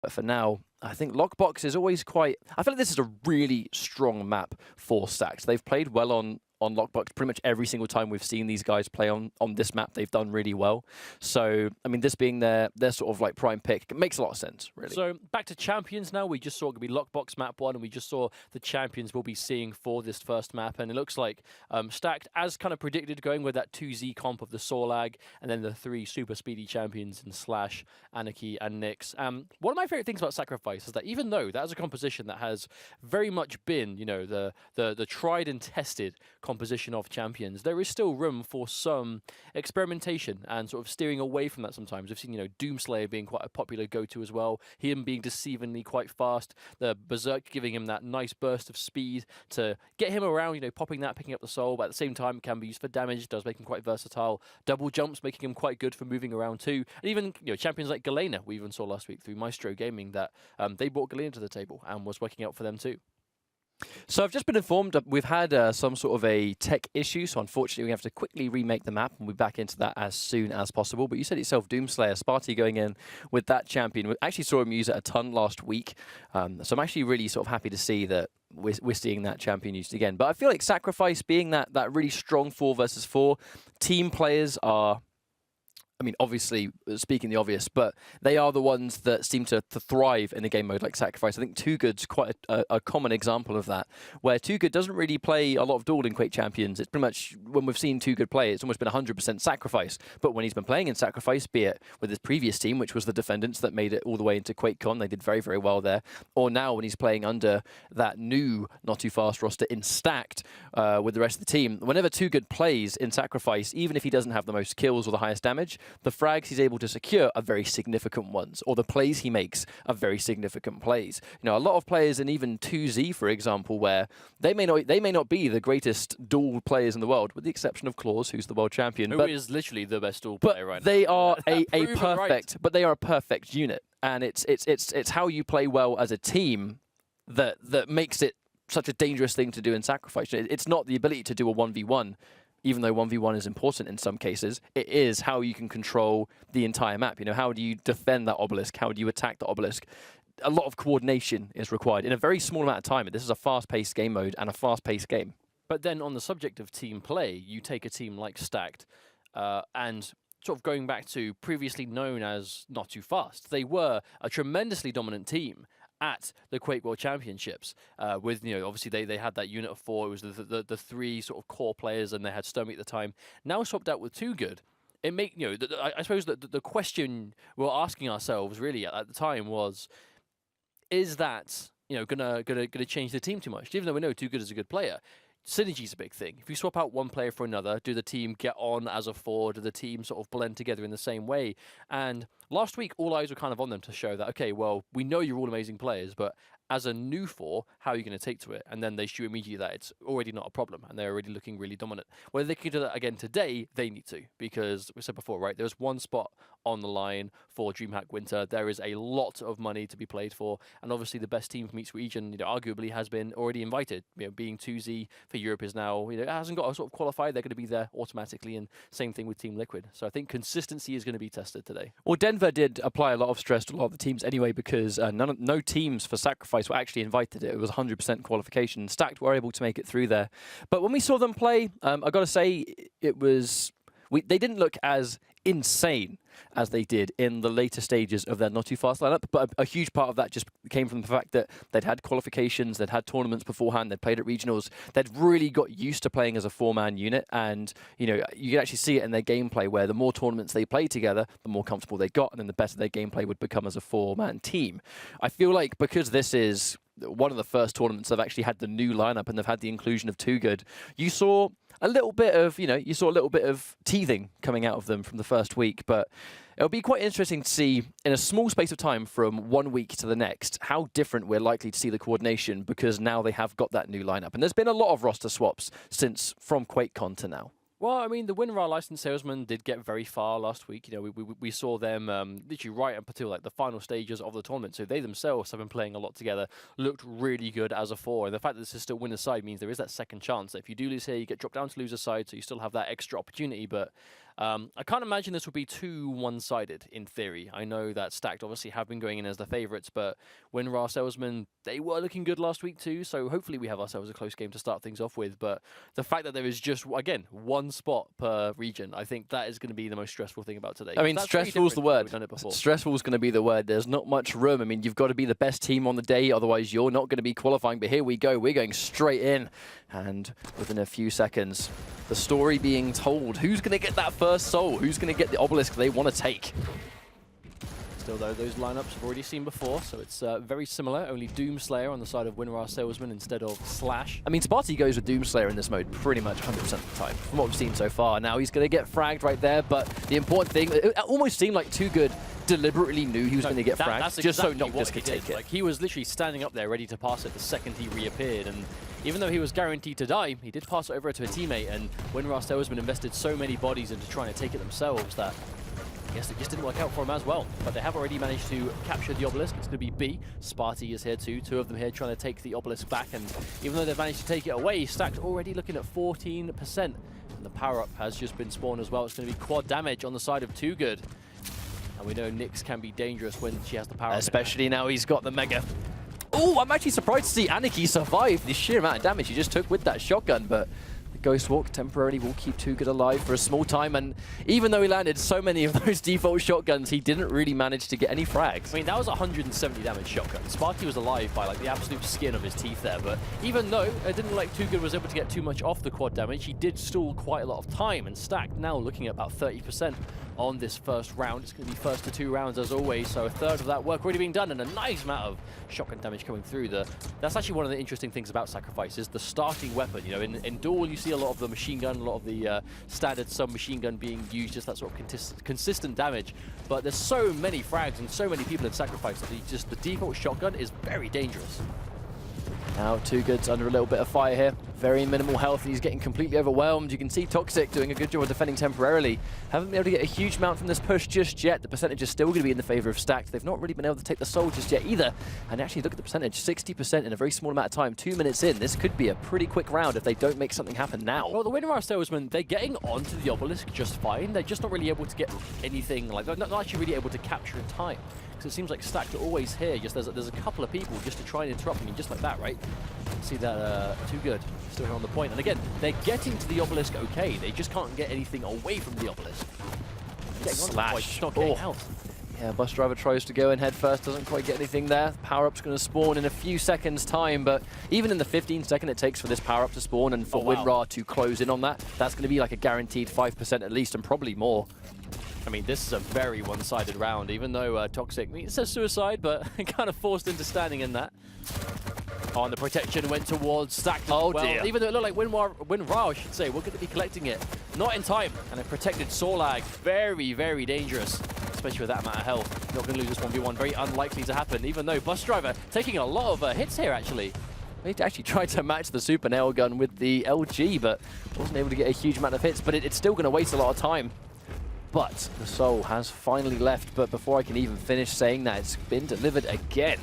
But for now, I think Lockbox is always quite... I feel like this is a really strong map for Stacked. They've played well on Lockbox pretty much every single time we've seen these guys play on this map. They've done really well. So, I mean, this being their sort of like prime pick, it makes a lot of sense, really. So, back to Champions now. We just saw it could be Lockbox map 1, and we just saw the Champions we'll be seeing for this first map. And it looks like Stacked, as kind of predicted, going with that 2Z comp of the Sorlag, and then the 3 super speedy champions in Slash, Anarchy, and Nyx. One of my favorite things about Sacrifice is that even though that is a composition that has very much been, you know, the tried and tested composition of champions, there is still room for some experimentation and sort of steering away from that sometimes. We've seen, you know, Doomslayer being quite a popular go-to as well, him being deceivingly quite fast, the Berserk giving him that nice burst of speed to get him around, you know, popping that, picking up the soul, but at the same time it can be used for damage, does make him quite versatile. Double jumps making him quite good for moving around too. And even, you know, champions like Galena, we even saw last week through Maestro Gaming that they brought Galena to the table and was working out for them too. So I've just been informed that we've had some sort of a tech issue, so unfortunately we have to quickly remake the map and we'll be back into that as soon as possible. But you said it yourself, Doomslayer, Sparty going in with that champion. We actually saw him use it a ton last week, so I'm actually really sort of happy to see that we're seeing that champion used again. But I feel like Sacrifice being that really strong 4 versus 4, team players are... I mean, obviously, speaking the obvious, but they are the ones that seem to thrive in a game mode like Sacrifice. I think Too Good's quite a common example of that, where Too Good doesn't really play a lot of duel in Quake Champions. It's pretty much, when we've seen Too Good play, it's almost been 100% Sacrifice. But when he's been playing in Sacrifice, be it with his previous team, which was the Defendants that made it all the way into QuakeCon, they did very, very well there, or now when he's playing under that new Not Too Fast roster in Stacked with the rest of the team, whenever Too Good plays in Sacrifice, even if he doesn't have the most kills or the highest damage, the frags he's able to secure are very significant ones, or the plays he makes are very significant plays. You know, a lot of players in even 2Z, for example, where they may not be the greatest duel players in the world, with the exception of Claus, who's the world champion. Who is literally the best duel player right now. They are a perfect, right. but they are a perfect unit, and it's how you play well as a team that makes it such a dangerous thing to do in Sacrifice. It's not the ability to do a 1v1. Even though 1v1 is important in some cases, it is how you can control the entire map. You know, how do you defend that obelisk? How do you attack the obelisk? A lot of coordination is required in a very small amount of time. This is a fast-paced game mode and a fast-paced game. But then on the subject of team play, you take a team like Stacked and sort of going back to previously known as Not Too Fast, they were a tremendously dominant team at the Quake World Championships, with, you know, obviously they had that unit of 4. It was the 3 sort of core players, and they had Stomach at the time. Now swapped out with Too Good. It make, you know, I suppose that the question we're asking ourselves really at the time was, is that, you know, gonna change the team too much? Even though we know Too Good is a good player, synergy is a big thing. If you swap out one player for another, do the team get on as a 4? Do the team sort of blend together in the same way? And last week, all eyes were kind of on them to show that, okay, well, we know you're all amazing players, but as a new 4, how are you going to take to it? And then they show immediately that it's already not a problem, and they're already looking really dominant. Whether they can do that again today, they need to, because we said before, right, there's one spot on the line for Dreamhack Winter. There is a lot of money to be played for, and obviously the best team from each region, you know, arguably has been already invited. You know, being 2Z for Europe is now, you know, it hasn't got a sort of qualifier. They're going to be there automatically, and same thing with Team Liquid. So I think consistency is going to be tested today. Well, Denver did apply a lot of stress to a lot of the teams anyway, because no teams for Sacrifice were actually invited. It was 100% qualification. Stacked were able to make it through there. But when we saw them play, I got to say, it was... they didn't look as insane as they did in the later stages of their Not Too Fast lineup, but a huge part of that just came from the fact that they'd had qualifications, they'd had tournaments beforehand, they'd played at regionals, they'd really got used to playing as a 4-man unit, and you know, you could actually see it in their gameplay, where the more tournaments they played together, the more comfortable they got, and then the better their gameplay would become as a 4-man team. I feel like because this is one of the first tournaments they've actually had the new lineup and they've had the inclusion of Too Good, you saw a little bit of teething coming out of them from the first week, but it'll be quite interesting to see in a small space of time from 1 week to the next how different we're likely to see the coordination, because now they have got that new lineup. And there's been a lot of roster swaps from QuakeCon to now. Well, I mean, the Winrar licensed salesman did get very far last week. You know, we saw them literally right up until like the final stages of the tournament. So they themselves have been playing a lot together, looked really good as a 4. And the fact that this is still winner's side means there is that second chance that if you do lose here, you get dropped down to loser's side, so you still have that extra opportunity. But I can't imagine this would be too one-sided in theory. I know that Stacked obviously have been going in as the favourites, but Winrar Salesmen, they were looking good last week too, so hopefully we have ourselves a close game to start things off with. But the fact that there is just, again, one spot per region, I think that is going to be the most stressful thing about today. I mean, stressful's the word. Done it before. Stressful's going to be the word. There's not much room. I mean, you've got to be the best team on the day, otherwise you're not going to be qualifying. But here we go. We're going straight in. And within a few seconds, the story being told. Who's going to get that first soul? Who's going to get the obelisk they want to take? Still, though, those lineups we've already seen before, so it's very similar. Only Doomslayer on the side of Winrar Salesman instead of Slash. I mean, Sparty goes with Doomslayer in this mode pretty much 100% of the time, from what we've seen so far. Now he's going to get fragged right there, but the important thing, it almost seemed like Too Good deliberately knew he was going to get fragged, that's just exactly so Noctis could did. take it. Like, he was literally standing up there ready to pass it the second he reappeared, and even though he was guaranteed to die, he did pass it over to a teammate, and Winrar Salesman invested so many bodies into trying to take it themselves that I guess it just didn't work out for him as well. But they have already managed to capture the obelisk. It's going to be B. Sparty is here too. Two of them here trying to take the obelisk back. And even though they've managed to take it away, Stacked already looking at 14%. And the power-up has just been spawned as well. It's going to be quad damage on the side of Too Good. And we know Nyx can be dangerous when she has the power-up. Especially now he's got the mega. Oh, I'm actually surprised to see Aniki survive the sheer amount of damage he just took with that shotgun. But Ghost Walk temporarily will keep Too Good alive for a small time, and even though he landed so many of those default shotguns, he didn't really manage to get any frags. I mean, that was a 170 damage shotgun. Sparky was alive by like the absolute skin of his teeth there, but even though it didn't look like Too Good was able to get too much off the quad damage, he did stall quite a lot of time, and Stacked now looking at about 30% on this first round. It's going to be first to 2 rounds as always, so a third of that work already being done, and a nice amount of shotgun damage coming through. That's actually one of the interesting things about Sacrifice, is the starting weapon. You know, in Duel you see a lot of the machine gun, a lot of the standard submachine gun being used, just that sort of consistent damage. But there's so many frags and so many people in Sacrifice that the default shotgun is very dangerous. Now Too Good's under a little bit of fire here. Very minimal health. He's getting completely overwhelmed. You can see Toxic doing a good job of defending temporarily. Haven't been able to get a huge amount from this push just yet. The percentage is still going to be in the favor of Stacked. They've not really been able to take the soul just yet either. And actually look at the percentage, 60% in a very small amount of time. 2 minutes in. This could be a pretty quick round if they don't make something happen now. Well, the Winrar Salesmen, they're getting onto the obelisk just fine. They're just not really able to get anything, like they're not actually really able to capture in time. Because it seems like Stacked are always here. Just there's a couple of people just to try and interrupt me, just like that, right? See that Too Good still here on the point. And again, they're getting to the obelisk okay. They just can't get anything away from the obelisk. Slash. Not getting out. Yeah, Bus Driver tries to go in head first, doesn't quite get anything there. Power-up's going to spawn in a few seconds' time, but even in the 15 seconds it takes for this power-up to spawn and for Winrar to close in on that, that's going to be like a guaranteed 5% at least, and probably more. I mean, this is a very one-sided round, even though Toxic, I mean, it says suicide, but kind of forced into standing in that. Oh, and the protection went towards Stacked as well. Dear. Even though it looked like Winrar, I should say, we're going to be collecting it. Not in time. And a protected Sorlag. Very, very dangerous, especially with that amount of health. Not going to lose this 1v1. Very unlikely to happen, even though Bus Driver taking a lot of hits here, actually. He actually tried to match the super nail gun with the LG, but wasn't able to get a huge amount of hits. But it's still going to waste a lot of time. But the soul has finally left. But before I can even finish saying that, it's been delivered again.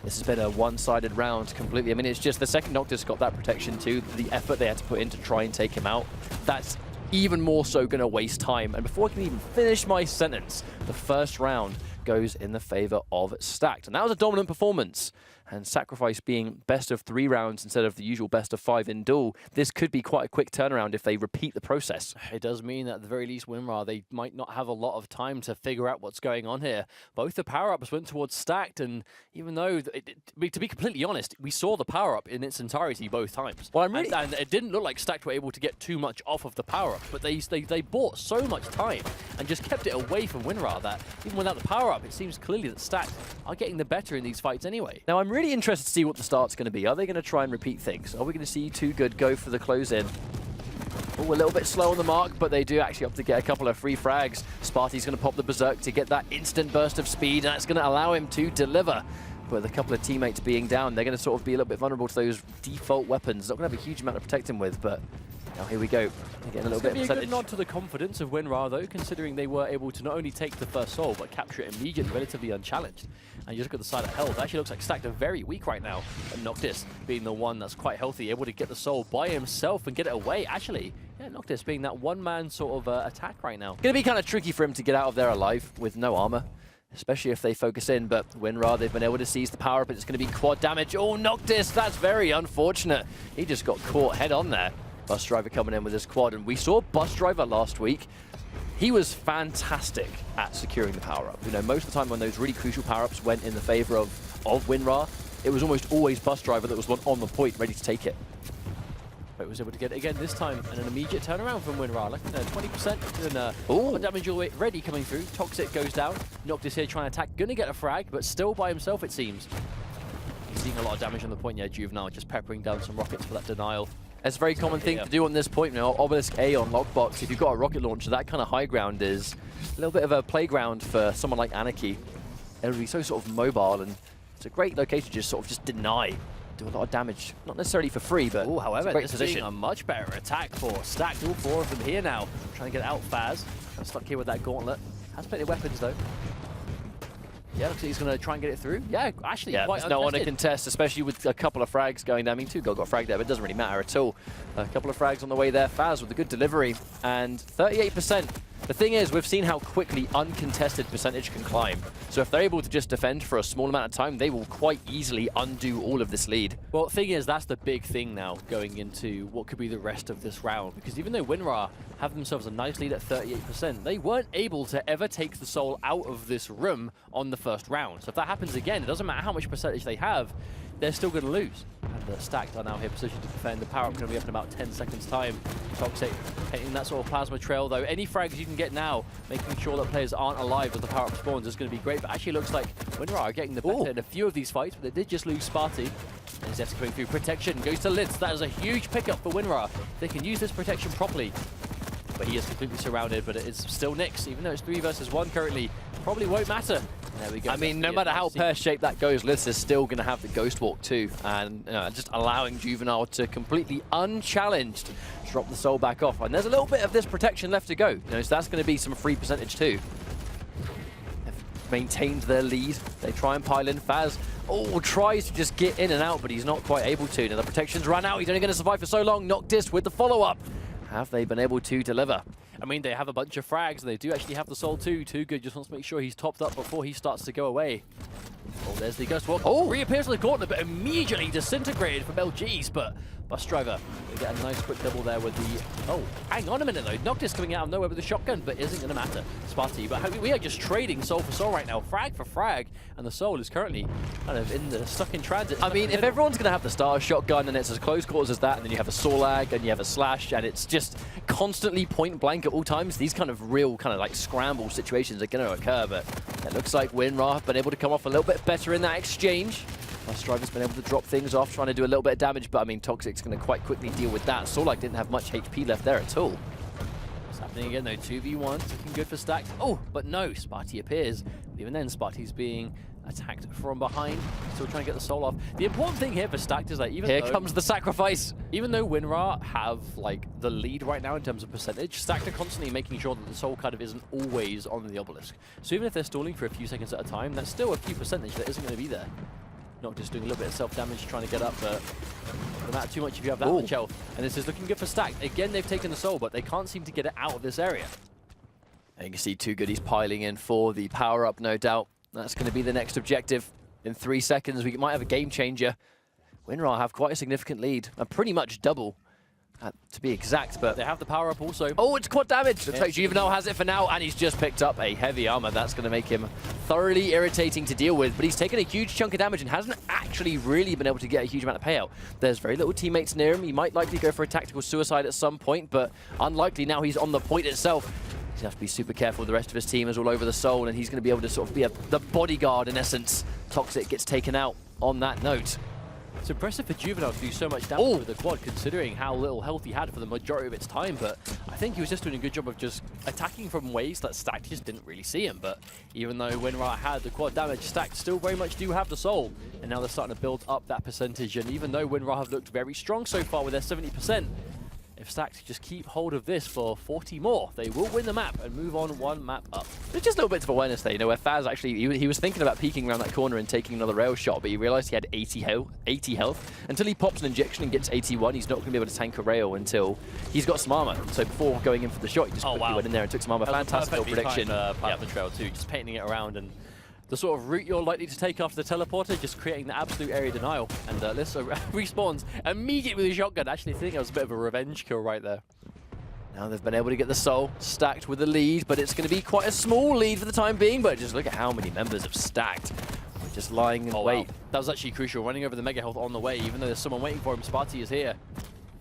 This has been a one-sided round completely. I mean, it's just the second Noctis got that protection too. The effort they had to put in to try and take him out, that's even more so going to waste time. And before I can even finish my sentence, the first round goes in the favor of Stacked. And that was a dominant performance. And Sacrifice being best of 3 rounds instead of the usual best of 5 in Duel, this could be quite a quick turnaround if they repeat the process. It does mean that at the very least Winrar, they might not have a lot of time to figure out what's going on here. Both the power-ups went towards Stacked, and even though, to be completely honest, we saw the power-up in its entirety both times. Well, and it didn't look like Stacked were able to get too much off of the power-up, but they bought so much time and just kept it away from Winrar that even without the power-up, it seems clearly that Stacked are getting the better in these fights anyway. Now, I'm really interested to see what the start's going to be. Are they going to try and repeat things? Are we going to see Too Good go for the close-in? Oh, a little bit slow on the mark, but they do actually opt to get a couple of free frags. Sparty's going to pop the Berserk to get that instant burst of speed, and that's going to allow him to deliver. With a couple of teammates being down, they're going to sort of be a little bit vulnerable to those default weapons. Not going to have a huge amount to protect him with, but now here we go. They're getting a little bit of percentage. It's going to be a good nod to the confidence of Winrar, though, considering they were able to not only take the first soul, but capture it immediately, relatively unchallenged. And you look at the side of health, it actually looks like Stacked are very weak right now. And Noctis being the one that's quite healthy, able to get the soul by himself and get it away. Actually, yeah, Yeah, Noctis being that one-man sort of attack right now. Going to be kind of tricky for him to get out of there alive with no armor, especially if they focus in, but Winrar, they've been able to seize the power up, and it's going to be quad damage. Oh, Noctis, that's very unfortunate. He just got caught head on there. Bus Driver coming in with his quad, and we saw Bus Driver last week. He was fantastic at securing the power-up. You know, most of the time when those really crucial power-ups went in the favor of Winrar, it was almost always Bus Driver that was one on the point, ready to take it. But was able to get it again this time, and an immediate turnaround from Winrar. Like 20% and damage already coming through. Toxic goes down. Noctis here trying to attack, gonna get a frag, but still by himself it seems. He's seeing a lot of damage on the point. Yeah, Juvenile just peppering down some rockets for that denial. It's a very common thing to do on this point. You know, Obelisk A on Lockbox, if you've got a rocket launcher, that kind of high ground is a little bit of a playground for someone like Anarchy. It'll be so sort of mobile, and it's a great location to just sort of just deny. Do a lot of damage, not necessarily for free, but however, great this is position. a much better attack for Stacked. All four of them here now, trying to get out Faz. Stuck here with that gauntlet. Has plenty of weapons though. Yeah, looks like he's going to try and get it through. Yeah, actually, quite there's no one to contest, especially with a couple of frags going down. I mean, 2 got fragged there, but it doesn't really matter at all. A couple of frags on the way there. Faz with a good delivery, and 38%. The thing is, we've seen how quickly uncontested percentage can climb. So if they're able to just defend for a small amount of time, they will quite easily undo all of this lead. Well, the thing is, that's the big thing now going into what could be the rest of this round. Because even though Winrar have themselves a nice lead at 38%, they weren't able to ever take the soul out of this room on the first round. So if that happens again, it doesn't matter how much percentage they have, they're still going to lose. And the Stacked are now here positioned to defend. The power-up going to be up in about 10 seconds time. Toxic hitting that sort of plasma trail though. Any frags you can get now, making sure that players aren't alive as the power-up spawns is going to be great. But actually looks like Winrar are getting the better in a few of these fights, but they did just lose Sparty. And Zef's coming through. Protection goes to Lids. That is a huge pickup for Winrar. They can use this protection properly. But he is completely surrounded, but it is still Nyx. Even though it's 3 versus 1 currently, probably won't matter. There we go. I mean, no matter how pear-shaped that goes, Liz is still going to have the Ghost Walk too. And just allowing Juvenile to completely unchallenged drop the soul back off. And there's a little bit of this protection left to go. You know, so that's going to be some free percentage too. They've maintained their lead. They try and pile in. Faz, tries to just get in and out, but he's not quite able to. Now the protection's run out. He's only going to survive for so long. Noctis with the follow-up. Have they been able to deliver? I mean, they have a bunch of frags, and they do actually have the soul too. Too Good just wants to make sure he's topped up before he starts to go away. Oh, there's the Ghost Walk. Reappears with the gauntlet, but immediately disintegrated from LGs. But Bus Driver, they get a nice quick double there with the... Oh, hang on a minute though. Noctis coming out of nowhere with the shotgun, but isn't going to matter. Sparty, but we are just trading soul for soul right now. Frag for frag, and the soul is currently kind of stuck in transit. I mean, if everyone's going to have the starter shotgun and it's as close quarters as that, and then you have a soul lag and you have a slash, and it's just constantly point blank at all times, these kind of real like scramble situations are going to occur. But it looks like Winrar have been able to come off a little bit better in that exchange. Bus Driver's been able to drop things off, trying to do a little bit of damage, but I mean, Toxic's going to quite quickly deal with that. Soulike didn't have much HP left there at all. It's happening again though, 2v1, looking good for Stacked. Oh, but no, Sparty appears. Even then, Sparty's being attacked from behind, still trying to get the soul off. The important thing here for Stacked is that Here comes the sacrifice. Even though Winrar have the lead right now in terms of percentage, Stacked are constantly making sure that the soul kind of isn't always on the obelisk. So even if they're stalling for a few seconds at a time, that's still a few percentage that isn't going to be there. Not just doing a little bit of self-damage, trying to get up, but no matter too much if you have that much health. And this is looking good for Stacked. Again, they've taken the soul, but they can't seem to get it out of this area. And you can see Too Good, he's piling in for the power-up, no doubt. That's going to be the next objective. In 3 seconds, we might have a game changer. Winrar have quite a significant lead, and pretty much double, to be exact, but they have the power-up also. Oh, it's quad damage. Looks like Juvenile has it for now, and he's just picked up a heavy armor. That's going to make him thoroughly irritating to deal with, but he's taken a huge chunk of damage and hasn't actually really been able to get a huge amount of payout. There's very little teammates near him. He might likely go for a tactical suicide at some point, but unlikely now he's on the point itself. He's going to have to be super careful. The rest of his team is all over the soul, and he's going to be able to sort of be the bodyguard in essence. Toxic gets taken out on that note. It's impressive for Juvenile to do so much damage with the quad, considering how little health he had for the majority of its time, but I think he was just doing a good job of just attacking from ways that Stacked just didn't really see him. But even though Winrar had the quad damage, Stacked still very much do have the soul, and now they're starting to build up that percentage. And even though Winrar have looked very strong so far with their 70%, If Stacked just keep hold of this for 40 more, they will win the map and move on one map up. There's just little bits of awareness there, you know, where Faz actually, he was thinking about peeking around that corner and taking another rail shot, but he realized he had 80 health. Until he pops an injection and gets 81, he's not going to be able to tank a rail until he's got some armor. So before going in for the shot, he just quickly went in there and took some armor. Fantastic little prediction. Part of the trail too, just painting it around, and the sort of route you're likely to take after the teleporter, just creating the absolute area denial. And Lissa respawns immediately with a shotgun. Actually, I think it was a bit of a revenge kill right there. Now they've been able to get the soul stacked with the lead, but it's going to be quite a small lead for the time being. But just look at how many members have stacked. Just lying in wait. Wow. That was actually crucial, running over the mega health on the way, even though there's someone waiting for him. Sparty is here.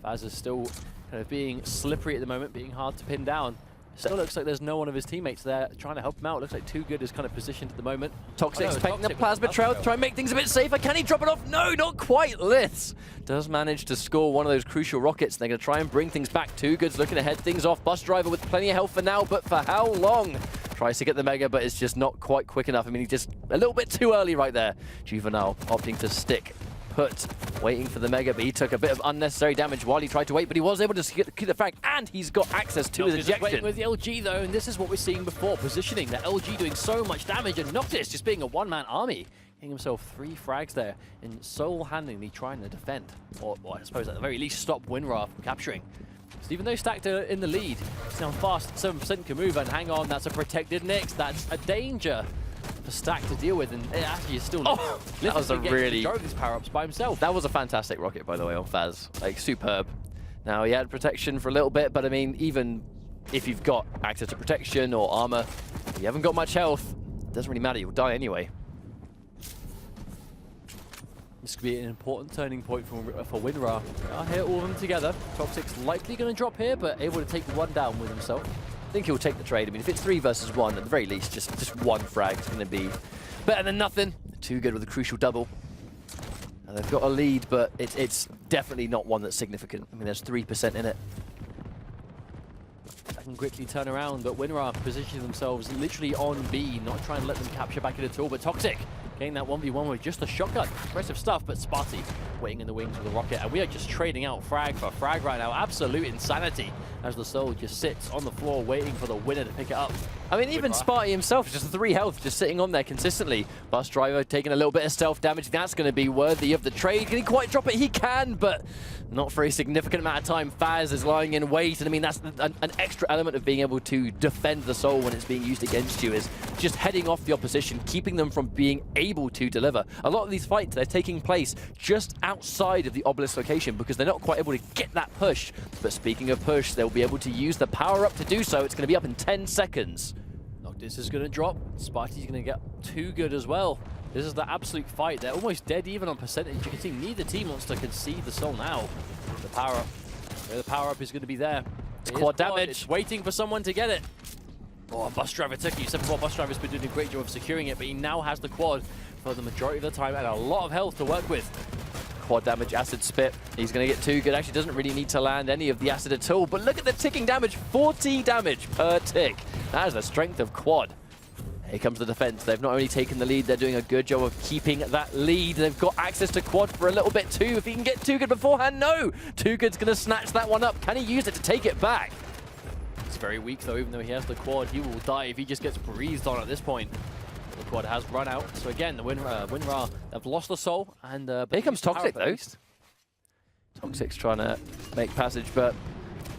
Faz is still kind of being slippery at the moment, being hard to pin down. Still looks like there's no one of his teammates there trying to help him out. Looks like Too Good is kind of positioned at the moment. Toxic's taking the plasma trail to try and make things a bit safer. Can he drop it off? No, not quite. Liths does manage to score one of those crucial rockets. They're going to try and bring things back. Too Good's looking to head things off. Bus Driver with plenty of health for now, but for how long? Tries to get the mega, but it's just not quite quick enough. I mean, he's just a little bit too early right there. Juvenile opting to stick put, waiting for the mega, but he took a bit of unnecessary damage while he tried to wait, but he was able to get the frag, and he's got access to his ejection. Waiting with the LG though, and this is what we're seeing before, positioning. The LG doing so much damage, and Noctis just being a one-man army, getting himself 3 frags there, and sole-handedly trying to defend, or I suppose at the very least stop Winrar from capturing. So even though Stacked are in the lead, he's now fast, 7% can move, and hang on, that's a protected Nyx, that's a danger for Stack to deal with, and it actually is still not. That was a really... these power-ups by himself. That was a fantastic rocket, by the way, on Faz. Like, superb. Now, he had protection for a little bit, but I mean, even if you've got access to protection or armor, if you haven't got much health, it doesn't really matter, you'll die anyway. This could be an important turning point for Winrar. I hear all of them together. Toxic's likely going to drop here, but able to take one down with himself. I think he'll take the trade. I mean, if it's 3 versus 1, at the very least, just one frag is going to be better than nothing. Too Good with a crucial double. And they've got a lead, but it's definitely not one that's significant. I mean, there's 3% in it. That can quickly turn around, but Winrar positioning themselves literally on B, not trying to let them capture back at all, but Toxic getting that 1v1 with just a shotgun. Impressive stuff, but Sparty waiting in the wings with a rocket, and we are just trading out frag for frag right now. Absolute insanity as the Soul just sits on the floor waiting for the winner to pick it up. I mean, even Sparty himself, just 3 health, just sitting on there consistently. Bus Driver taking a little bit of stealth damage. That's going to be worthy of the trade. Can he quite drop it? He can, but not for a significant amount of time. Faz is lying in wait, and I mean, that's an extra element of being able to defend the Soul when it's being used against you, is just heading off the opposition, keeping them from being able to deliver. A lot of these fights, they're taking place just outside of the Obelisk location because they're not quite able to get that push. But speaking of push, they'll be able to use the power-up to do so. It's going to be up in 10 seconds. Noctis is going to drop. Sparty's going to get Too Good as well. This is the absolute fight. They're almost dead even on percentage. You can see neither team wants to concede the Soul now. The power-up is going to be there. It's quad damage. It's waiting for someone to get it. Oh, Bus Driver took you. 7-4 Bus Driver's been doing a great job of securing it, but he now has the quad for the majority of the time and a lot of health to work with. Quad damage, acid spit. He's going to get Too Good. Actually doesn't really need to land any of the acid at all, but look at the ticking damage. 40 damage per tick. That is the strength of quad. Here comes the defense. They've not only taken the lead, they're doing a good job of keeping that lead. They've got access to quad for a little bit too. If he can get Too Good beforehand, no! Too Good's going to snatch that one up. Can he use it to take it back? He's very weak though, even though he has the quad. He will die if he just gets breathed on at this point. The quad has run out. So again, the Winrar, they've lost the Soul. And here comes Toxic though. Toxic's trying to make passage, but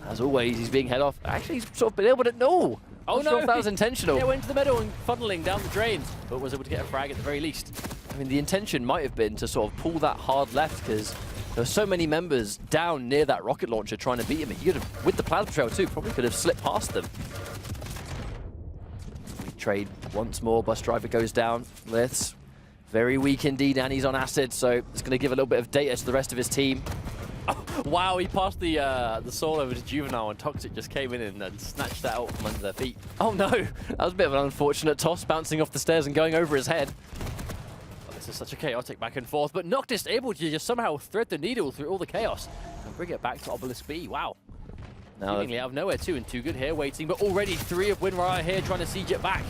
as always, he's being held off. Actually, he's sort of been able to... No! Oh no! Sure if that was intentional. Yeah, went to the middle and funneling down the drain, but was able to get a frag at the very least. I mean, the intention might have been to sort of pull that hard left because there were so many members down near that rocket launcher trying to beat him. He could have, with the plasma trail too, probably could have slipped past them. We trade once more. Bus Driver goes down. Liths, very weak indeed, and he's on acid, so it's going to give a little bit of data to the rest of his team. Oh, wow, he passed the Soul over to Juvenile, and Toxic just came in and snatched that out from under their feet. Oh no, that was a bit of an unfortunate toss, bouncing off the stairs and going over his head. This is such a chaotic back and forth, but Noctis able to just somehow thread the needle through all the chaos and bring it back to Obelisk B. Wow. Seemingly out of nowhere too, and Too Good here waiting, but already 3 of Winrar here trying to siege it back.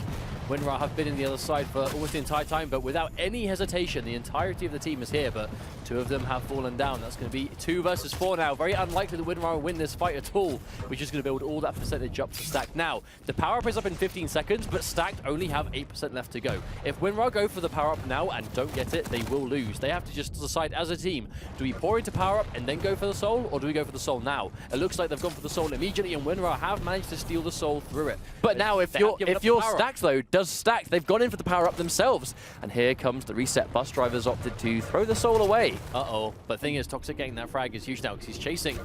Winrar have been in the other side for almost the entire time, but without any hesitation, the entirety of the team is here, but two of them have fallen down. That's going to be 2 versus 4 now. Very unlikely that Winrar will win this fight at all, which is going to build all that percentage up to Stacked. Now, the power-up is up in 15 seconds, but Stacked only have 8% left to go. If Winrar go for the power-up now and don't get it, they will lose. They have to just decide as a team, do we pour into power-up and then go for the soul, or do we go for the soul now? It looks like they've gone for the soul immediately, and Winrar have managed to steal the soul through it. But now if you're Stacked though, does Stacked, they've gone in for the power-up themselves. And here comes the reset. Bus drivers opted to throw the soul away. Uh-oh. But the thing is, Toxic getting that frag is huge now because he's chasing.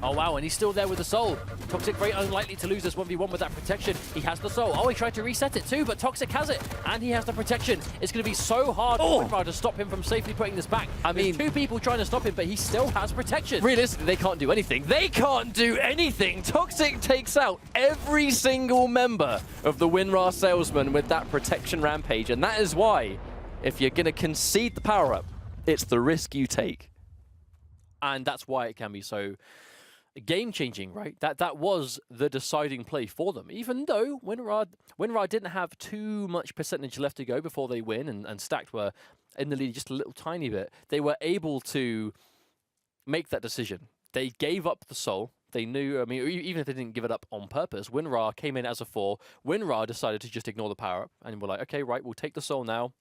Oh, wow, and he's still there with the soul. Toxic very unlikely to lose this 1v1 with that protection. He has the soul. Oh, he tried to reset it too, but Toxic has it. And he has the protection. It's going to be so hard for Winrar to stop him from safely putting this back. I mean, 2 people trying to stop him, but he still has protection. Realistically, they can't do anything. They can't do anything. Toxic takes out every single member of the Winrar Salesman with that protection rampage. And that is why, if you're going to concede the power-up, it's the risk you take. And that's why it can be so game-changing, right? That was the deciding play for them. Even though Winrar didn't have too much percentage left to go before they win, and Stacked were in the lead just a little tiny bit, they were able to make that decision. They gave up the soul. They knew, I mean, even if they didn't give it up on purpose, Winrar came in as a 4. Winrar decided to just ignore the power-up, and we're like, okay, right, we'll take the soul now.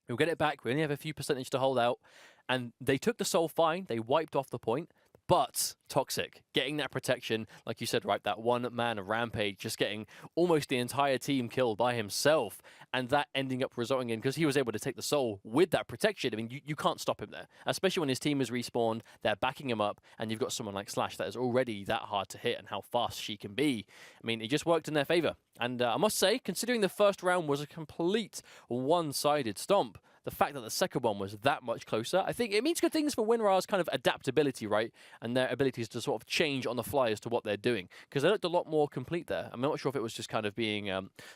We'll get it back. We only have a few percentage to hold out. And they took the soul fine. They wiped off the point. But Toxic, getting that protection, like you said, right, that one-man rampage, just getting almost the entire team killed by himself, and that ending up resulting in, because he was able to take the soul with that protection, I mean, you can't stop him there, especially when his team is respawned, they're backing him up, and you've got someone like Slash that is already that hard to hit and how fast she can be. I mean, it just worked in their favor. And I must say, considering the first round was a complete one-sided stomp, the fact that the second one was that much closer, I think it means good things for Winrar's kind of adaptability, right? And their abilities to sort of change on the fly as to what they're doing. Because they looked a lot more complete there. I'm not sure if it was just kind of being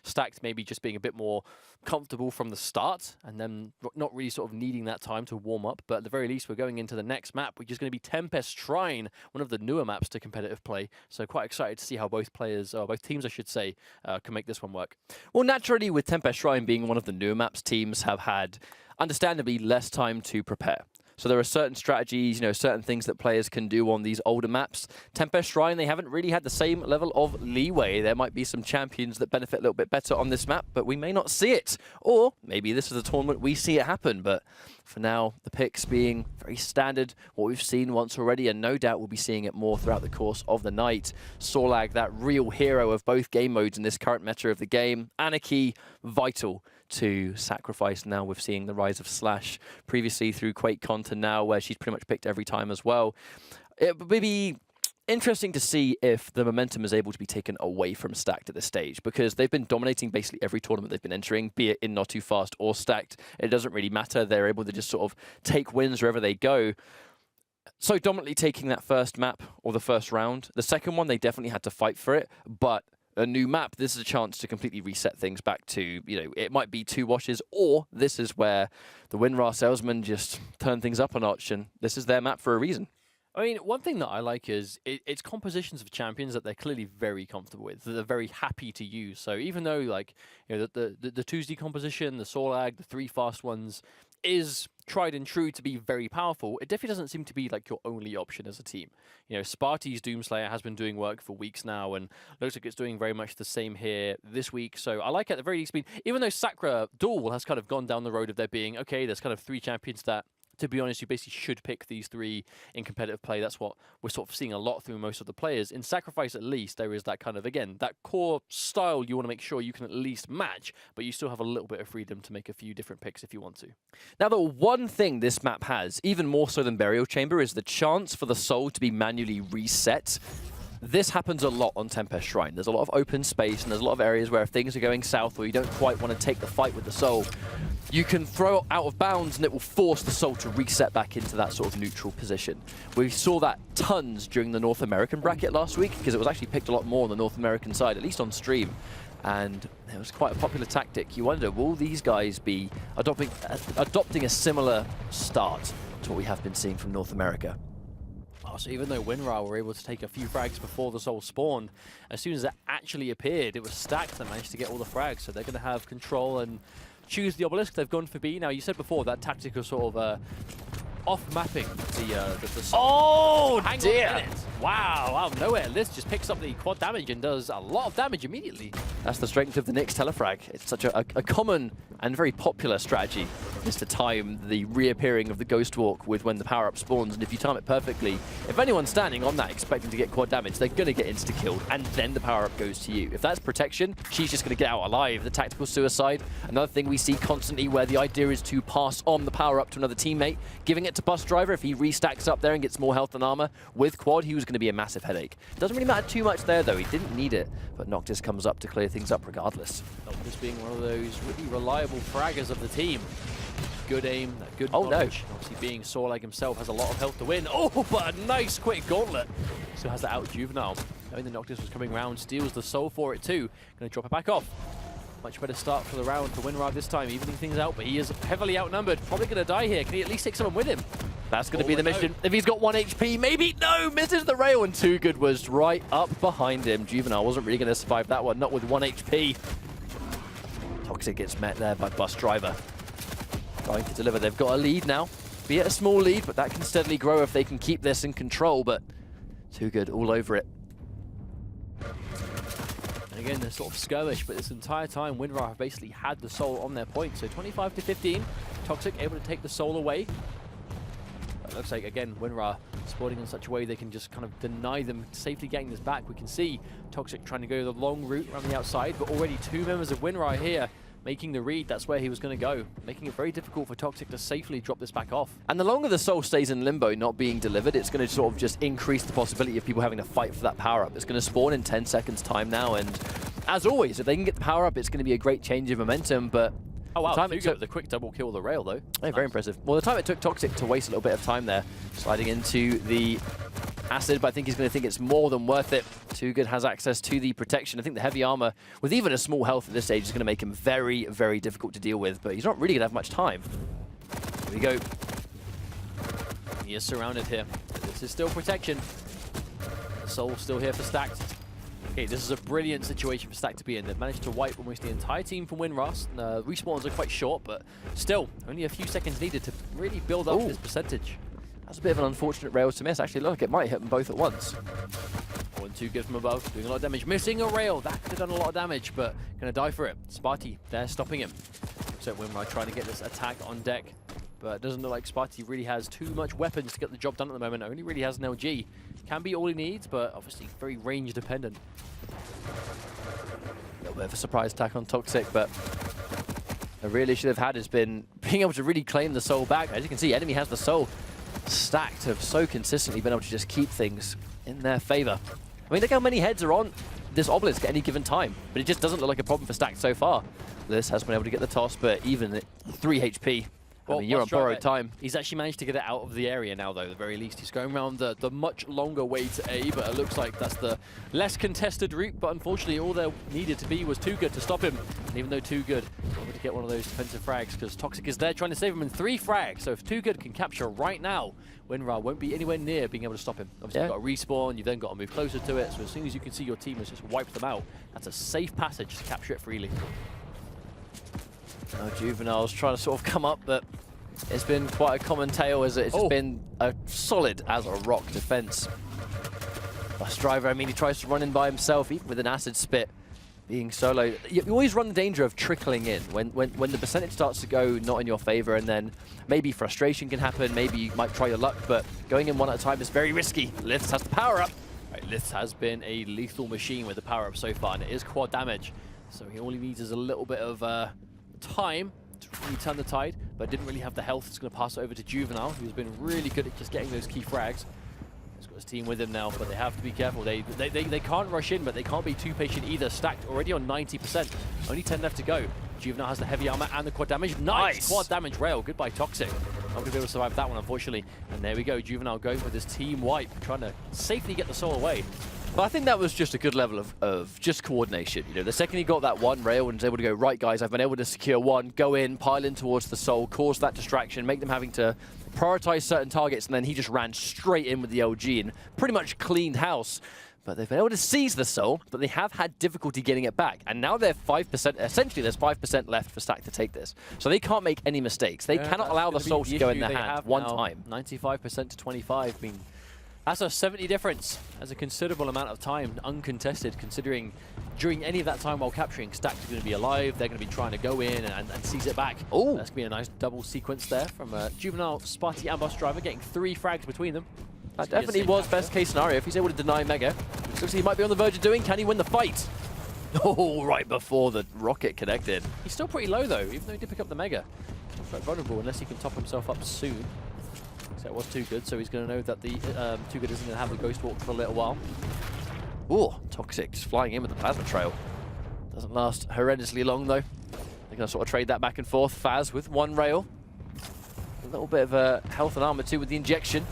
Stacked, maybe just being a bit more comfortable from the start, and then not really sort of needing that time to warm up. But at the very least, we're going into the next map, which is going to be Tempest Shrine, one of the newer maps to competitive play. So quite excited to see how both players, or both teams, I should say, can make this one work. Well, naturally, with Tempest Shrine being one of the newer maps, teams have had understandably less time to prepare. So there are certain strategies, certain things that players can do on these older maps. Tempest Shrine, they haven't really had the same level of leeway. There might be some champions that benefit a little bit better on this map, but we may not see it. Or maybe this is a tournament we see it happen, but for now, the picks being very standard, what we've seen once already, and no doubt we'll be seeing it more throughout the course of the night. Sorlag, that real hero of both game modes in this current meta of the game. Anarchy, vital to sacrifice. Now we're seeing the rise of Slash previously through Quake content now, where she's pretty much picked every time as well. It would be interesting to see if the momentum is able to be taken away from Stacked at this stage, because they've been dominating basically every tournament they've been entering, be it in Not Too Fast or Stacked. It doesn't really matter. They're able to just sort of take wins wherever they go. So dominantly taking that first map or the first round. The second one, they definitely had to fight for it, but a new map, this is a chance to completely reset things back to, it might be 2 washes, or this is where the Winrar Salesmen just turn things up a notch, and this is their map for a reason. I mean, one thing that I like is it's compositions of champions that they're clearly very comfortable with, that they're very happy to use. So even though, like, the Tuesday composition, the Sorlag, the 3 fast ones is tried and true to be very powerful, it definitely doesn't seem to be like your only option as a team. Sparty's Doomslayer has been doing work for weeks now, and looks like it's doing very much the same here this week. So I like it at the very least. Even though Sakura Duel has kind of gone down the road of there being, okay, there's kind of 3 champions that, to be honest, you basically should pick these 3 in competitive play. That's what we're sort of seeing a lot through most of the players. In Sacrifice, at least, there is that kind of, again, that core style you want to make sure you can at least match, but you still have a little bit of freedom to make a few different picks if you want to. Now, the one thing this map has, even more so than Burial Chamber, is the chance for the soul to be manually reset. This happens a lot on Tempest Shrine. There's a lot of open space, and there's a lot of areas where if things are going south or you don't quite want to take the fight with the soul, you can throw it out of bounds and it will force the soul to reset back into that sort of neutral position. We saw that tons during the North American bracket last week, because it was actually picked a lot more on the North American side, at least on stream. And it was quite a popular tactic. You wonder, will these guys be adopting a similar start to what we have been seeing from North America? Oh, so even though Winrar were able to take a few frags before the Soul spawned, as soon as it actually appeared, it was Stacked that managed to get all the frags. So they're going to have control and choose the Obelisk. They've gone for B. Now, you said before that tactical sort of off-mapping the Soul. Oh, Hang dear. on a minute. Wow, out of nowhere, Liz just picks up the quad damage and does a lot of damage immediately. That's the strength of the Nyx Telefrag. It's such a common and very popular strategy, is to time the reappearing of the Ghost Walk with when the power-up spawns, and if you time it perfectly, if anyone's standing on that expecting to get quad damage, they're going to get insta-killed, and then the power-up goes to you. If that's protection, she's just going to get out alive. The tactical suicide, another thing we see constantly where the idea is to pass on the power-up to another teammate, giving it to Bus Driver. If he restacks up there and gets more health and armor with quad, he was going to be a massive headache. Doesn't really matter too much there, though. He didn't need it, but Noctis comes up to clear things up regardless. Noctis being one of those really reliable fraggers of the team. Good aim, good Oh, knowledge. Obviously, being Sorlag himself has a lot of health to win. Oh, but a nice quick gauntlet. Still has that out Juvenile. Knowing the Noctis was coming round, steals the soul for it too. Going to drop it back off. Much better start for the round for Winrar this time, evening things out, but he is heavily outnumbered. Probably going to die here. Can he at least take someone with him? That's going to be the mission. If he's got 1 HP, maybe. No, misses the rail, and Too Good was right up behind him. Juvenile wasn't really going to survive that one, not with 1 HP. Toxic gets met there by Bus Driver. Trying to deliver. They've got a lead now. Be it a small lead, but that can steadily grow if they can keep this in control, but Too Good all over it. And again, they're sort of skirmish, but this entire time, Winrar have basically had the soul on their point. So 25 to 15, Toxic able to take the soul away. It looks like, again, Winrar spawning in such a way they can just kind of deny them safely getting this back. We can see Toxic trying to go the long route around the outside, but already 2 members of Winrar here making the read. That's where he was going to go, making it very difficult for Toxic to safely drop this back off. And the longer the soul stays in limbo, not being delivered, it's going to sort of just increase the possibility of people having to fight for that power-up. It's going to spawn in 10 seconds time now, and as always, if they can get the power-up, it's going to be a great change of momentum, but oh wow, time it took the quick double kill the rail though. Yeah, very impressive. Well, the time it took Toxic to waste a little bit of time there, sliding into the acid, but I think he's going to think it's more than worth it. Too Good has access to the protection. I think the heavy armor, with even a small health at this stage, is going to make him very, very difficult to deal with, but he's not really going to have much time. Here we go. He is surrounded here. This is still protection. Soul still here for Stacked. Okay, this is a brilliant situation for Stack to be in. They've managed to wipe almost the entire team from Winrar. Respawns are quite short, but still, only a few seconds needed to really build up this percentage. That's a bit of an unfortunate rail to miss. Actually, look, it might hit them both at once. 1-2 good from above, doing a lot of damage. Missing a rail, that could have done a lot of damage, but going to die for it. Sparty, they're stopping him. So Winrar trying to get this attack on deck, but it doesn't look like Sparty really has too much weapons to get the job done at the moment. Only really has an LG. Can be all he needs, but obviously very range dependent. A little bit of a surprise attack on Toxic, but the real issue they've had has been being able to really claim the soul back. As you can see, enemy has the soul. Stacked have so consistently been able to just keep things in their favor. I mean, look how many heads are on this obelisk at any given time, but it just doesn't look like a problem for Stacked so far. Liz has been able to get the toss, but even at 3 HP, well, I mean, you're on borrowed time. He's actually managed to get it out of the area now, though, at the very least. He's going around the much longer way to A, but it looks like that's the less contested route. But unfortunately, all there needed to be was Too Good to stop him. And even though Too Good able to get one of those defensive frags, because Toxic is there trying to save him in 3 frags. So if Too Good can capture right now, Winrar won't be anywhere near being able to stop him. Obviously, you've got to respawn, you've then got to move closer to it. So as soon as you can see your team has just wiped them out, that's a safe passage to capture it freely. Now Juvenile's trying to sort of come up, but it's been quite a common tale as it's just been a solid as a rock defense. Bus Driver, I mean, he tries to run in by himself, even with an acid spit being solo. You always run the danger of trickling in when the percentage starts to go not in your favor, and then maybe frustration can happen, maybe you might try your luck, but going in one at a time is very risky. Liths has the power up. Right, Liths has been a lethal machine with the power up so far, and it is quad damage. So all he needs is a little bit of time to really turn the tide, but didn't really have the health. It's going to pass it over to Juvenile, who's been really good at just getting those key frags. He's got his team with him now, but they have to be careful. They can't rush in, but they can't be too patient either. Stacked already on 90%. Only 10 left to go. Juvenile has the heavy armor and the quad damage. Nice! Quad damage rail. Goodbye, Toxic. Not going to be able to survive that one, unfortunately. And there we go. Juvenile going with his team wipe, trying to safely get the soul away. But I think that was just a good level of just coordination. You know, the second he got that one rail and was able to go, right, guys, I've been able to secure one, go in, pile in towards the Soul, cause that distraction, make them having to prioritize certain targets, and then he just ran straight in with the LG and pretty much cleaned house. But they've been able to seize the Soul, but they have had difficulty getting it back. And now they're 5%, essentially there's 5% left for Stack to take this. So they can't make any mistakes. They cannot allow the Soul to go in their hand one time. 95% to 25. I mean, that's a 70 difference. That's a considerable amount of time, uncontested, considering during any of that time while capturing, Stack is going to be alive. They're going to be trying to go in and seize it back. Oh, that's going to be a nice double sequence there from Juvenile, Sparty, and Bus Driver, getting 3 frags between them. That definitely was best case scenario if he's able to deny Mega. Looks like he might be on the verge of doing. Can he win the fight? Oh, right before the rocket connected. He's still pretty low though, even though he did pick up the Mega. Quite vulnerable unless he can top himself up soon. So it was Too Good, so he's going to know that the Too Good isn't going to have the Ghost Walk for a little while. Oh, Toxic just flying in with the Plasma Trail. Doesn't last horrendously long though. They're going to sort of trade that back and forth. Faz with one rail. A little bit of health and armor too with the injection.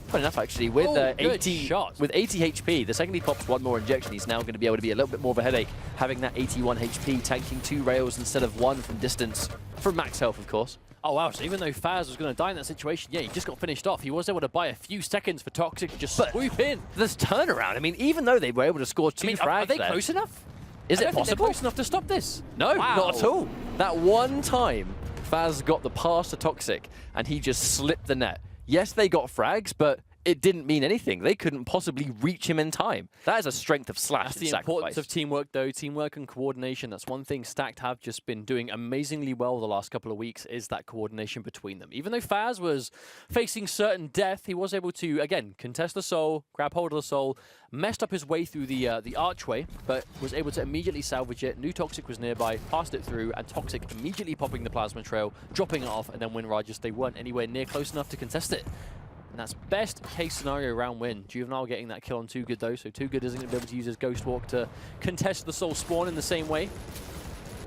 Funny enough, actually, with 80 HP, the second he pops one more injection, he's now going to be able to be a little bit more of a headache, having that 81 HP, tanking 2 rails instead of 1 from distance, from max health, of course. Oh wow, so even though Faz was going to die in that situation, yeah, he just got finished off. He was able to buy a few seconds for Toxic to just swoop in. This turnaround, I mean, even though they were able to score 2 frags are they close enough? Is it possible? They're close enough to stop this? No, wow. Not at all. That one time, Faz got the pass to Toxic, and he just slipped the net. Yes, they got frags, but it didn't mean anything. They couldn't possibly reach him in time. That is a strength of Slash. That's the importance of teamwork, though. Teamwork and coordination. That's one thing Stacked have just been doing amazingly well the last couple of weeks, is that coordination between them. Even though Faz was facing certain death, he was able to, again, contest the Soul, grab hold of the Soul, messed up his way through the archway, but was able to immediately salvage it. Knew Toxic was nearby, passed it through, and Toxic immediately popping the Plasma Trail, dropping it off, and then Winrar just, they weren't anywhere near close enough to contest it. And that's best case scenario round win. Juvenile getting that kill on Too Good though, so Too Good isn't going to be able to use his Ghost Walk to contest the Soul spawn in the same way.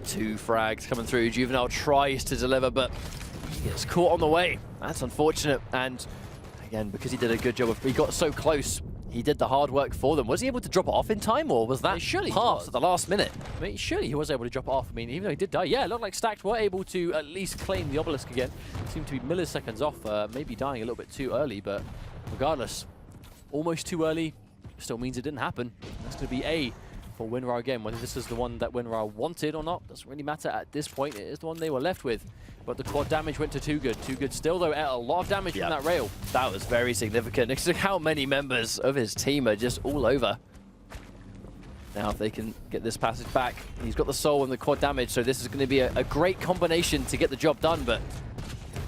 2 frags coming through. Juvenile tries to deliver, but he gets caught on the way. That's unfortunate. And again, because he did a good job, he got so close, he did the hard work for them. Was he able to drop it off in time, or was that pass at the last minute? I mean, surely he was able to drop it off. I mean, even though he did die, yeah, it looked like Stacked were able to at least claim the obelisk again. Seemed to be milliseconds off, maybe dying a little bit too early, but regardless, almost too early still means it didn't happen. That's going to be A for Winrar again. Whether this is the one that Winrar wanted or not doesn't really matter at this point. It is the one they were left with. But the quad damage went to Too Good. Too Good still, though, ate a lot of damage from that rail. That was very significant. Next to how many members of his team are just all over. Now, if they can get this passage back, he's got the Soul and the quad damage, so this is going to be a great combination to get the job done, but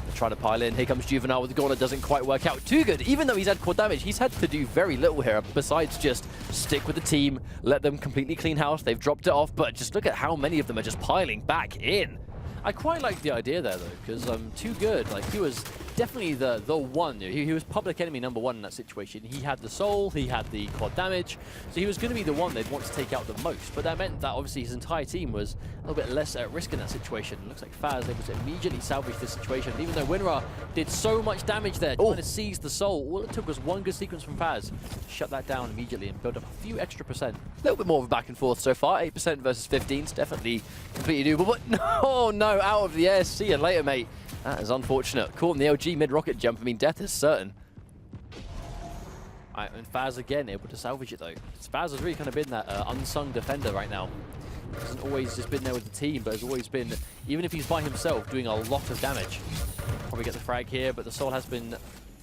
they're trying to pile in. Here comes Juvenile with the Gauntlet. Doesn't quite work out. Too Good, even though he's had quad damage, he's had to do very little here besides just stick with the team, let them completely clean house. They've dropped it off, but just look at how many of them are just piling back in. I quite like the idea there, though, because Too Good, like, he was definitely the one. He was public enemy #1 in that situation. He had the Soul, he had the quad damage, so he was going to be the one they'd want to take out the most. But that meant that obviously his entire team was a little bit less at risk in that situation. It looks like Faz able to immediately salvage this situation, even though Winrar did so much damage there, trying to seize the Soul. All it took was one good sequence from Faz. Shut that down immediately and build up a few extra percent. A little bit more of a back and forth so far. 8% versus 15 is definitely completely doable. But no, out of the air. See you later, mate. That is unfortunate. Caught in the LG mid-rocket jump. I mean, death is certain. And Faz again able to salvage it, though. Faz has really kind of been that unsung defender right now. He hasn't always just been there with the team, but has always been, even if he's by himself, doing a lot of damage. Probably get the frag here, but the Soul has been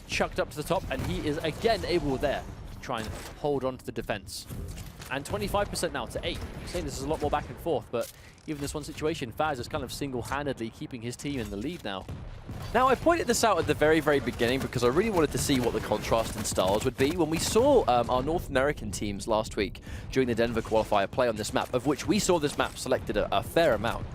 chucked up to the top, and he is again able there to try and hold on to the defense. And 25% now to 8. I'm saying this is a lot more back and forth, but even this one situation, Faz is kind of single-handedly keeping his team in the lead now. Now, I pointed this out at the very, very beginning because I really wanted to see what the contrast in styles would be. When we saw our North American teams last week during the Denver qualifier play on this map, of which we saw this map selected a fair amount,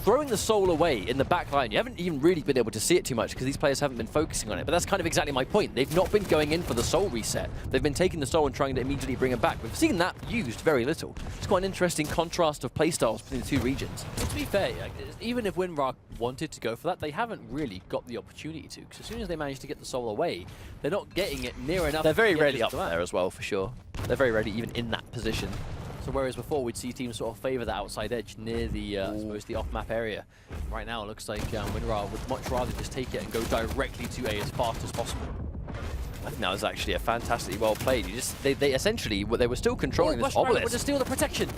throwing the soul away in the back line. You haven't even really been able to see it too much because these players haven't been focusing on it. But that's kind of exactly my point. They've not been going in for the soul reset. They've been taking the soul and trying to immediately bring it back. We've seen that used very little. It's quite an interesting contrast of playstyles between the two regions. Well, to be fair, even if Winrar wanted to go for that, they haven't really got the opportunity to. Because as soon as they manage to get the soul away, they're not getting it near enough. They're very rarely up there as well, for sure. They're very rarely even in that position. So whereas before we'd see teams sort of favour the outside edge near the, I suppose, the off-map area, right now it looks like Winrar would much rather just take it and go directly to A as fast as possible. I think that was actually a fantastically well played. They essentially, they were still controlling this obelisk. To steal the protection.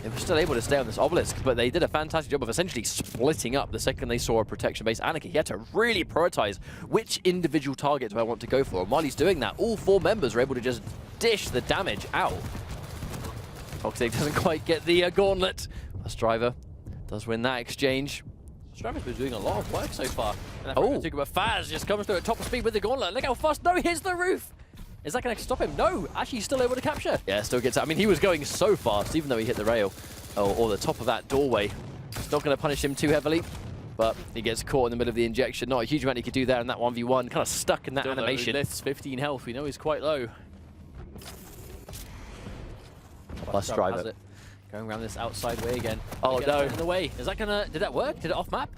They were still able to stay on this obelisk, but they did a fantastic job of essentially splitting up the second they saw a protection base anarchy. He had to really prioritize which individual target do I want to go for. And while he's doing that, all 4 members are able to just dish the damage out. Foxy doesn't quite get the gauntlet. Striver does win that exchange. Striver's been doing a lot of work so far. And but Faz just comes through at top speed with the gauntlet. Look how fast. No, he hits the roof. Is that going to stop him? No, actually he's still able to capture. Yeah, still gets out. I mean, he was going so fast, even though he hit the rail or the top of that doorway. It's not going to punish him too heavily, but he gets caught in the middle of the injection. Not a huge amount he could do there in that 1v1. Kind of stuck in that animation. Lifts 15 health. We know he's quite low. Striver going around this outside way again. Oh no! In the way. Is that gonna? Did that work? Did it off map?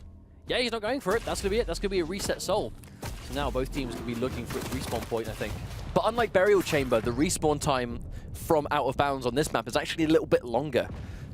Yeah, he's not going for it. That's gonna be it. That's gonna be a reset soul. So now both teams will be looking for its respawn point, I think. But unlike Burial Chamber, the respawn time from out of bounds on this map is actually a little bit longer.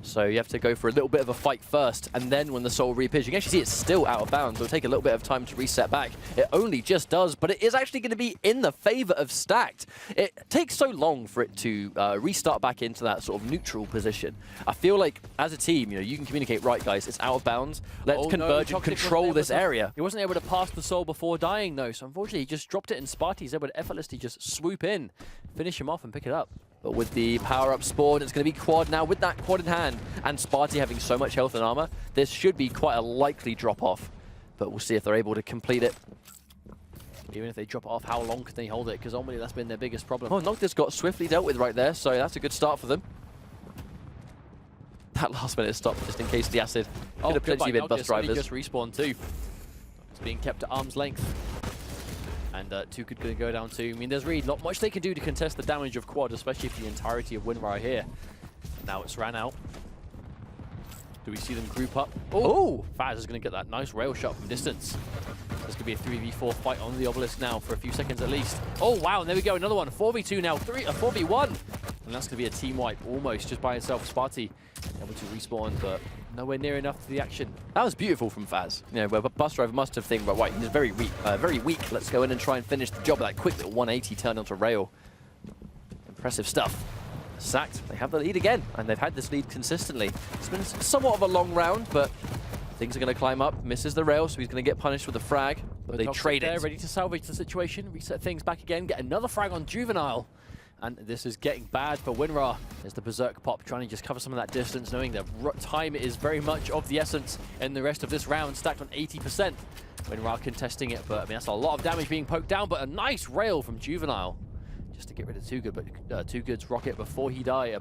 So you have to go for a little bit of a fight first, and then when the soul reappears, you can actually see it's still out of bounds. It'll take a little bit of time to reset back. It only just does, but it is actually going to be in the favor of Stacked. It takes so long for it to restart back into that sort of neutral position. I feel like as a team, you can communicate, right guys, it's out of bounds. Let's converge and control this area. He wasn't able to pass the soul before dying though, so unfortunately he just dropped it, and Sparty's able to effortlessly just swoop in, finish him off and pick it up. But with the power-up spawn, it's going to be quad now. With that quad in hand, and Sparty having so much health and armor, this should be quite a likely drop-off. But we'll see if they're able to complete it. Even if they drop it off, how long can they hold it? Because ultimately that's been their biggest problem. Oh, Noctis got swiftly dealt with right there, so that's a good start for them. That last-minute stop, just in case the acid could have potentially been bus drivers. Just respawned too. It's being kept at arm's length. And Two could go down too. I mean, there's really not much they can do to contest the damage of quad, especially if the entirety of Winrar are here. Now it's ran out. Do we see them group up? Oh! Faz is going to get that nice rail shot from distance. There's going to be a 3v4 fight on the obelisk now for a few seconds at least. Oh, wow, and there we go. Another one. 4v2 now. 4v1. And that's going to be a team wipe almost just by itself. Sparty able to respawn, but nowhere near enough to the action. That was beautiful from Faz. Where Bus Driver must have think, right, he's very weak. Let's go in and try and finish the job. That quick little 180 turn onto rail. Impressive stuff. Sacked. They have the lead again, and they've had this lead consistently. It's been somewhat of a long round, but things are going to climb up. Misses the rail, so he's going to get punished with a frag. But they trade it. Ready to salvage the situation, reset things back again, get another frag on Juvenile. And this is getting bad for Winrar. There's the Berserk Pop trying to just cover some of that distance, knowing that time is very much of the essence in the rest of this round, stacked on 80%. Winrar contesting it, but I mean, that's a lot of damage being poked down, but a nice rail from Juvenile. Just to get rid of Too Good, but Too Good's rocket before he died,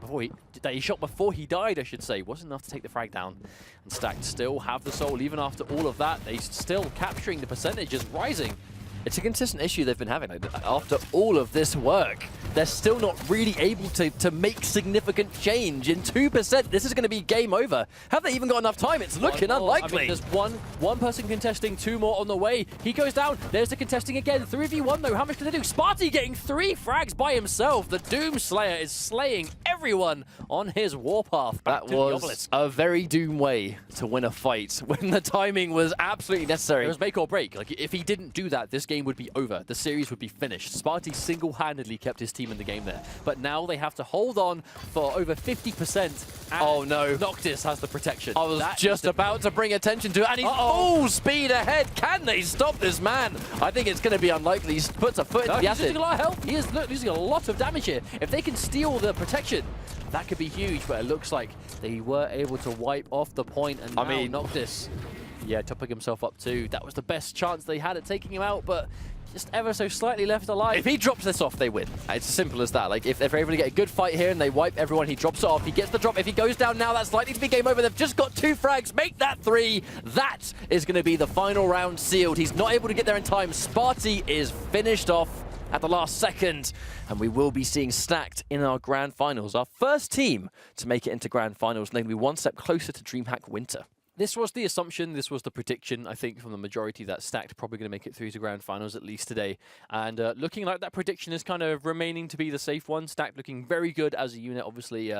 he shot before he died, I should say, wasn't enough to take the frag down. And Stacked still have the soul, even after all of that. They're still capturing the percentages, rising. It's a consistent issue they've been having. After all of this work, they're still not really able to make significant change. In 2%, this is going to be game over. Have they even got enough time? It's looking unlikely. I mean, there's one person contesting, 2 more on the way. He goes down. There's the contesting again. 3v1 though. How much can they do? Sparty getting 3 frags by himself. The Doom Slayer is slaying everyone on his warpath. That was a very Doom way to win a fight when the timing was absolutely necessary. It was make or break. Like, if he didn't do that, this game would be over. The series would be finished. Sparty single-handedly kept his team in the game there. But now they have to hold on for over 50%. And oh no. Noctis has the protection. I was just about to bring attention to it, and he's full speed ahead. Can they stop this man? I think it's going to be unlikely. He puts a foot in the acid. He's losing a lot of health. He is losing a lot of damage here. If they can steal the protection, that could be huge, but it looks like they were able to wipe off the point, and now Noctis, topping himself up too. That was the best chance they had at taking him out, but just ever so slightly left alive. If he drops this off, they win. It's as simple as that. Like, if they're able to get a good fight here and they wipe everyone, he drops it off. He gets the drop. If he goes down now, that's likely to be game over. They've just got 2 frags. Make that 3. That is going to be the final round sealed. He's not able to get there in time. Sparty is finished off at the last second, and we will be seeing Stacked in our grand finals. Our first team to make it into grand finals, and they're going to be one step closer to Dreamhack Winter. This was the assumption, this was the prediction, I think, from the majority that Stacked probably going to make it through to grand finals at least today. And looking like that prediction is kind of remaining to be the safe one. Stacked looking very good as a unit. Obviously,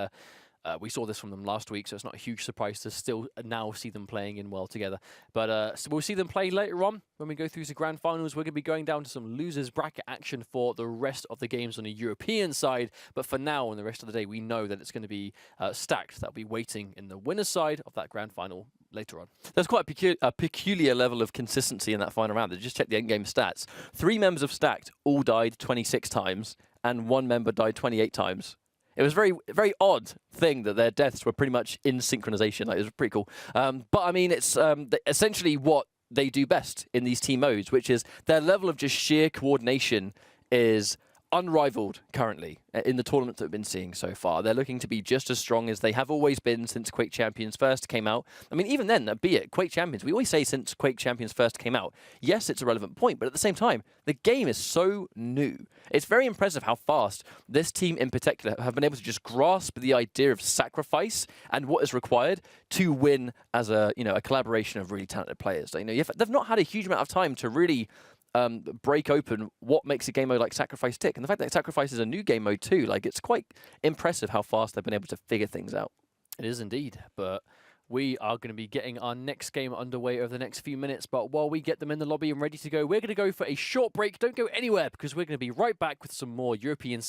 we saw this from them last week, so it's not a huge surprise to still now see them playing in well together. But so we'll see them play later on when we go through to grand finals. We're going to be going down to some losers bracket action for the rest of the games on the European side. But for now, and the rest of the day, we know that it's going to be Stacked that'll be waiting in the winner's side of that grand final later on. There's quite a peculiar level of consistency in that final round. Just check the endgame stats. 3 members of Stacked all died 26 times, and 1 member died 28 times. It was a very odd thing that their deaths were pretty much in synchronization. Like, it was pretty cool. But I mean, it's essentially what they do best in these team modes, which is their level of just sheer coordination is unrivaled currently in the tournaments that we've been seeing so far. They're looking to be just as strong as they have always been since Quake Champions first came out. I mean, even then, be it Quake Champions, we always say since Quake Champions first came out. Yes, it's a relevant point, but at the same time, the game is so new. It's very impressive how fast this team in particular have been able to just grasp the idea of sacrifice and what is required to win as a collaboration of really talented players. They've not had a huge amount of time to really break open what makes a game mode like Sacrifice tick. And the fact that Sacrifice is a new game mode too, like, it's quite impressive how fast they've been able to figure things out. It is indeed, but we are going to be getting our next game underway over the next few minutes. But while we get them in the lobby and ready to go, we're going to go for a short break. Don't go anywhere, because we're going to be right back with some more European